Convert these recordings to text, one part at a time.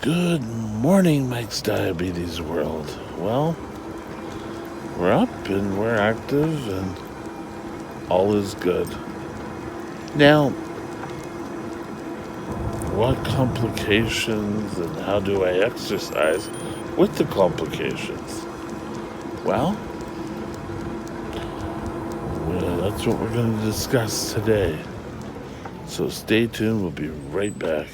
Good morning, Mike's Diabetes World. Well, we're up and we're active and all is good. Now, what complications and how do I exercise with the complications? Well, that's what we're going to discuss today. So stay tuned, we'll be right back.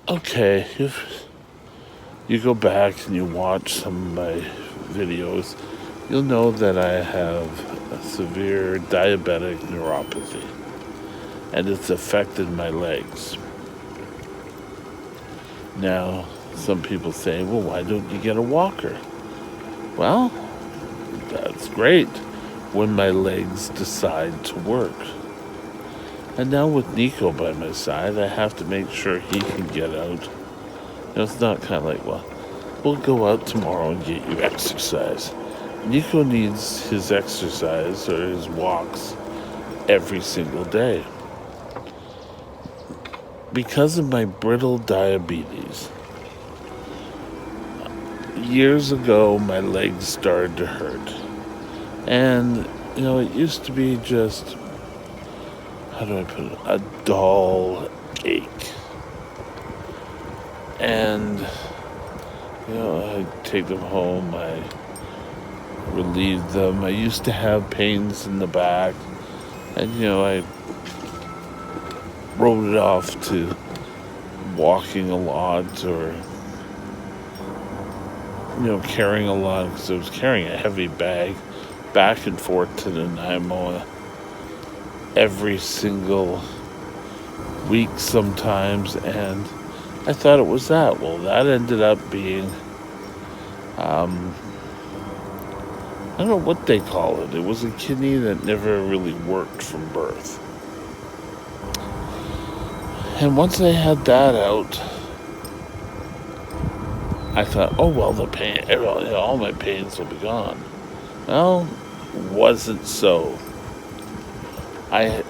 Okay, if you go back and you watch some of my videos, you'll know that I have a severe diabetic neuropathy, and it's affected my legs. Now, some people say, well, why don't you get a walker? Well, that's great when my legs decide to work. And now with Nico by my side, I have to make sure he can get out. It's not kind of like, well, we'll go out tomorrow and get you exercise. Nico needs his exercise or his walks every single day. Because of my brittle diabetes, years ago my legs started to hurt. And, it used to be just, how do I put it, a dull ache. And, I take them home, I relieve them. I used to have pains in the back, and, I wrote it off to walking a lot or, carrying a lot, because I was carrying a heavy bag back and forth to Nanaimo every single week sometimes, and I thought it was that. Well, that ended up being, I don't know what they call it. It was a kidney that never really worked from birth. And once I had that out, I thought, oh, well, the pain, all my pains will be gone. Well, wasn't so. I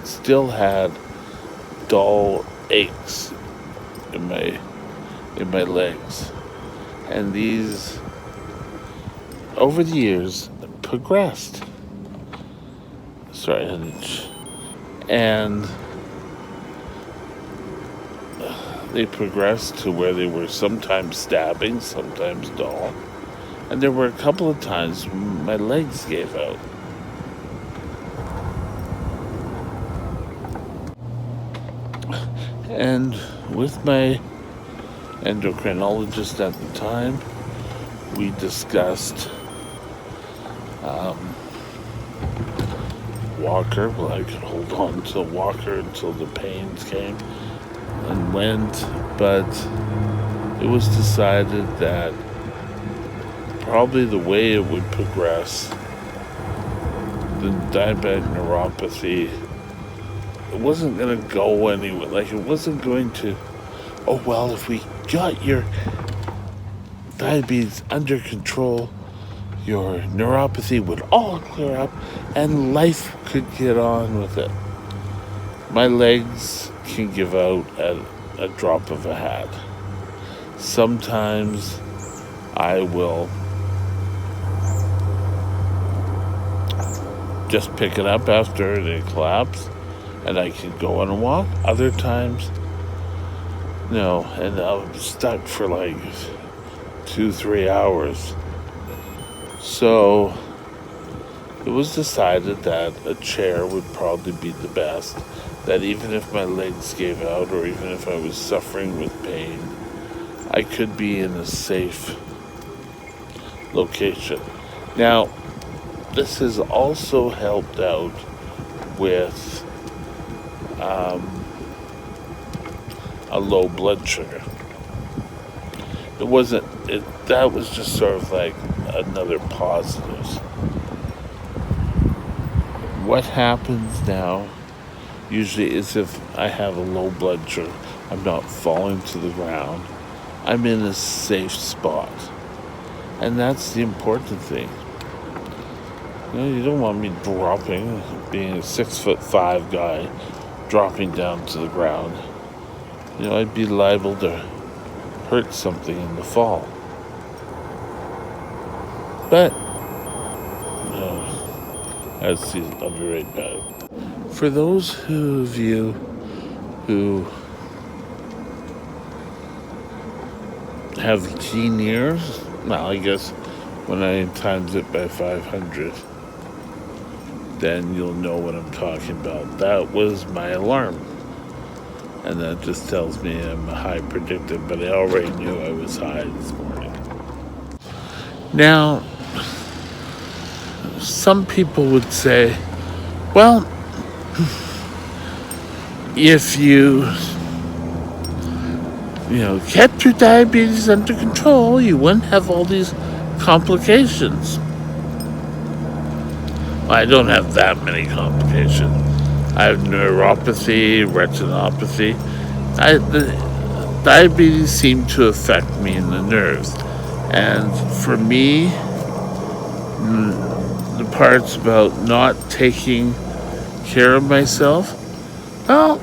still had dull aches in my legs, and these over the years progressed. Sorry, and they progressed to where they were sometimes stabbing, sometimes dull, and there were a couple of times my legs gave out. And with my endocrinologist at the time, we discussed walker. Well, I could hold on to walker until the pains came and went, but it was decided that probably the way it would progress, the diabetic neuropathy, it wasn't going to go anywhere. Like, it wasn't going to, oh, well, if we got your diabetes under control, your neuropathy would all clear up and life could get on with it. My legs can give out at a drop of a hat. Sometimes I will just pick it up after they collapse and I can go on a walk. Other times, no, and I'm stuck for like 2-3 hours. So it was decided that a chair would probably be the best, that even if my legs gave out or even if I was suffering with pain, I could be in a safe location. Now, this has also helped out with a low blood sugar. It wasn't. That was just sort of like another positive. What happens now usually is if I have a low blood sugar, I'm not falling to the ground. I'm in a safe spot, and that's the important thing. You don't want me dropping, being a 6'5" guy, dropping down to the ground. I'd be liable to hurt something in the fall. But, I'll be right back. For those of you who have keen ears, well, I guess when I times it by 500, then you'll know what I'm talking about. That was my alarm. And that just tells me I'm a high predictor, but I already knew I was high this morning. Now, some people would say, well, if you kept your diabetes under control, you wouldn't have all these complications. Well, I don't have that many complications. I have neuropathy, retinopathy. The diabetes seemed to affect me in the nerves. And for me, the parts about not taking care of myself, well,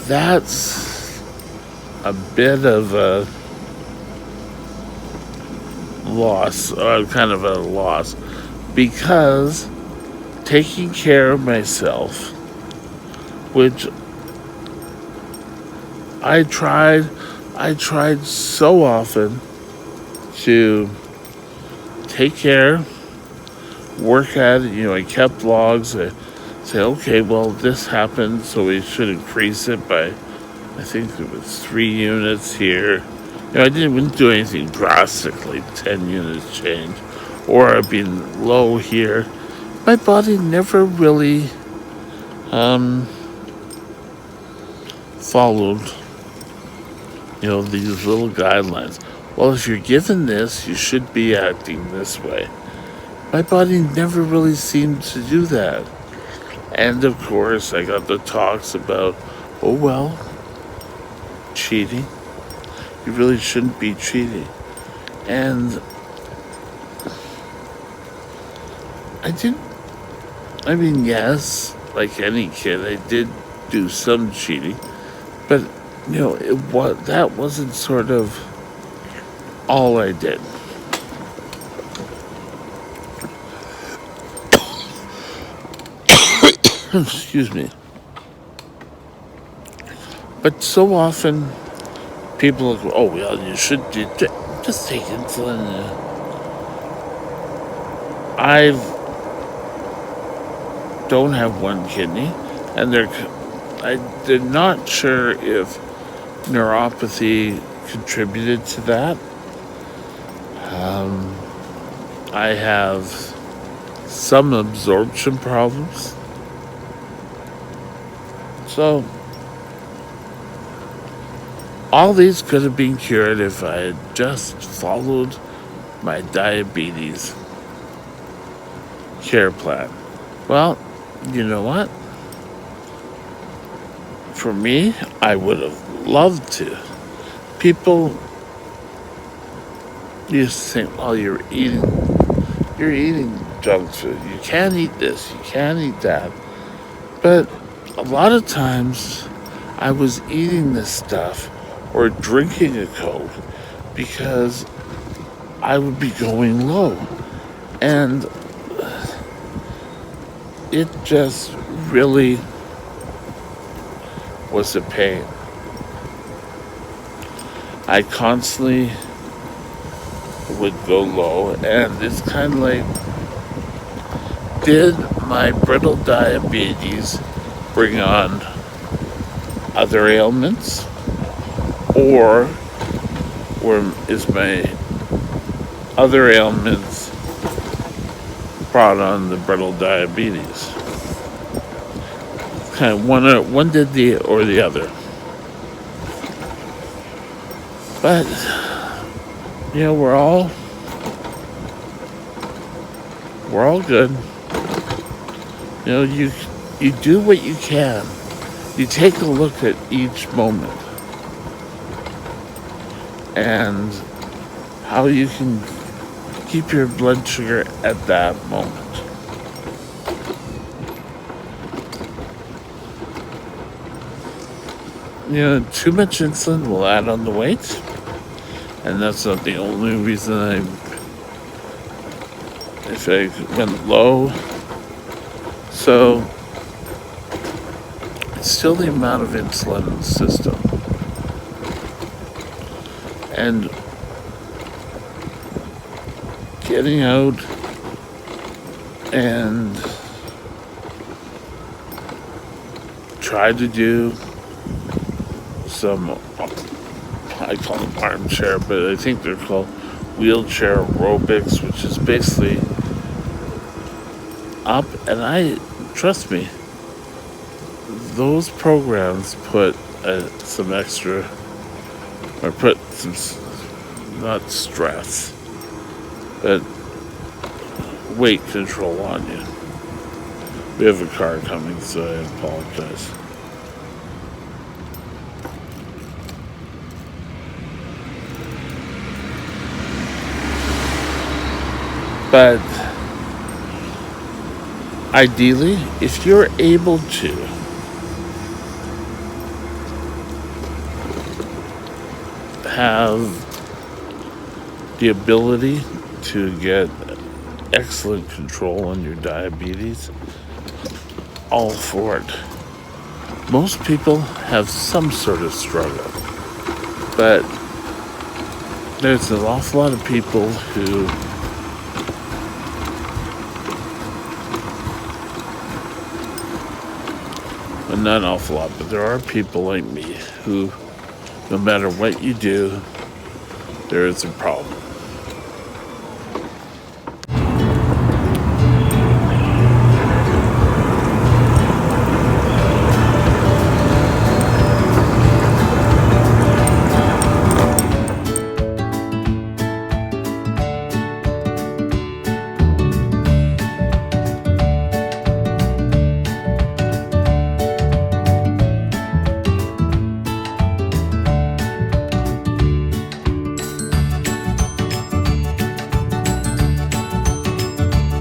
that's a bit of a loss, or kind of a loss, because taking care of myself, which I tried so often to take care, work at it. I kept logs. I say, okay, well, this happened, so we should increase it by, I think it was 3 units here. I didn't do anything drastically, 10 units change, or I've been low here. My body never really followed, these little guidelines. Well, if you're given this, you should be acting this way. My body never really seemed to do that. And of course, I got the talks about, oh well, cheating. You really shouldn't be cheating. And yes, like any kid, I did do some cheating, but that wasn't sort of all I did. Excuse me. But so often, people go, oh, well, you should just take insulin. I don't have one kidney, and they're not sure if neuropathy contributed to that. I have some absorption problems. So, all these could have been cured if I had just followed my diabetes care plan. Well, you know what? For me, I would have loved to. People used to think, well, you're eating junk food. You can't eat this, you can't eat that. But a lot of times I was eating this stuff or drinking a Coke because I would be going low. And it just really was a pain. I constantly would go low, and it's kind of like, did my brittle diabetes bring on other ailments, or is my other ailments brought on the brittle diabetes? Kind of one did the other. But we're all good. You do what you can. You take a look at each moment and how you can keep your blood sugar at that moment. Too much insulin will add on the weight, and that's not the only reason if I went low. So it's still the amount of insulin in the system. And getting out and try to do some, I call them armchair, but I think they're called wheelchair aerobics, which is basically up. And trust me, those programs put some extra, or put some, not stress, but weight control on you. We have a car coming, so I apologize. But ideally, if you're able to have the ability to get excellent control on your diabetes, all for it. Most people have some sort of struggle, but there's an awful lot of people who not an awful lot, but there are people like me who, no matter what you do, there is a problem.